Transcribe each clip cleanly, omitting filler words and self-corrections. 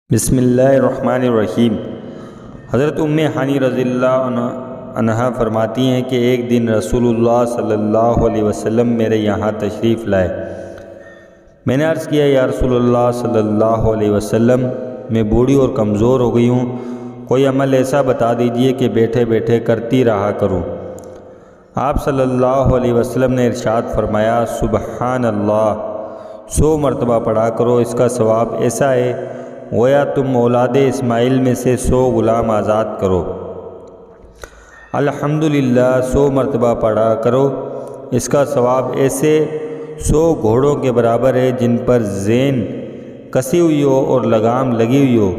بسم اللہ الرحمن الرحیم۔ حضرت ام ہانی رضی اللہ عنہا فرماتی ہیں کہ ایک دن رسول اللہ صلی اللہ علیہ وسلم میرے یہاں تشریف لائے۔ میں نے عرض کیا یا رسول اللہ صلی اللہ علیہ وسلم، میں بوڑھی اور کمزور ہو گئی ہوں، کوئی عمل ایسا بتا دیجئے کہ بیٹھے بیٹھے کرتی رہا کروں۔ آپ صلی اللہ علیہ وسلم نے ارشاد فرمایا، سبحان اللہ 100 مرتبہ پڑھا کرو، اس کا ثواب ایسا ہے گویا تم اولاد اسماعیل میں سے 100 غلام آزاد کرو۔ الحمدللہ 100 مرتبہ پڑھا کرو، اس کا ثواب ایسے 100 گھوڑوں کے برابر ہے جن پر زین کسی ہوئی ہو اور لگام لگی ہوئی ہو،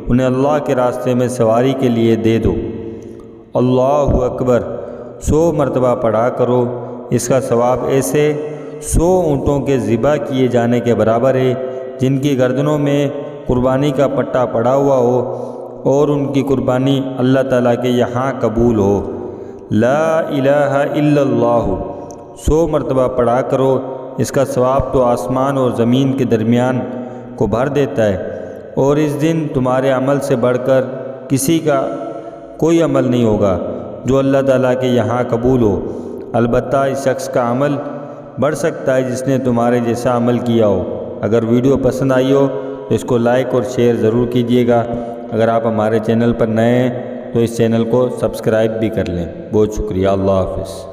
انہیں اللہ کے راستے میں سواری کے لیے دے دو۔ اللہ اکبر 100 مرتبہ پڑھا کرو، اس کا ثواب ایسے 100 اونٹوں کے ذبح کیے جانے کے برابر ہے جن کی گردنوں میں قربانی کا پٹا پڑا ہوا ہو اور ان کی قربانی اللہ تعالیٰ کے یہاں قبول ہو۔ لا الہ الا اللہ 100 مرتبہ پڑھا کرو، اس کا ثواب تو آسمان اور زمین کے درمیان کو بھر دیتا ہے، اور اس دن تمہارے عمل سے بڑھ کر کسی کا کوئی عمل نہیں ہوگا جو اللہ تعالیٰ کے یہاں قبول ہو۔ البتہ اس شخص کا عمل بڑھ سکتا ہے جس نے تمہارے جیسا عمل کیا ہو۔ اگر ویڈیو پسند آئی ہو تو اس کو لائک اور شیئر ضرور کیجیے گا۔ اگر آپ ہمارے چینل پر نئے ہیں تو اس چینل کو سبسکرائب بھی کر لیں۔ بہت شکریہ، اللہ حافظ۔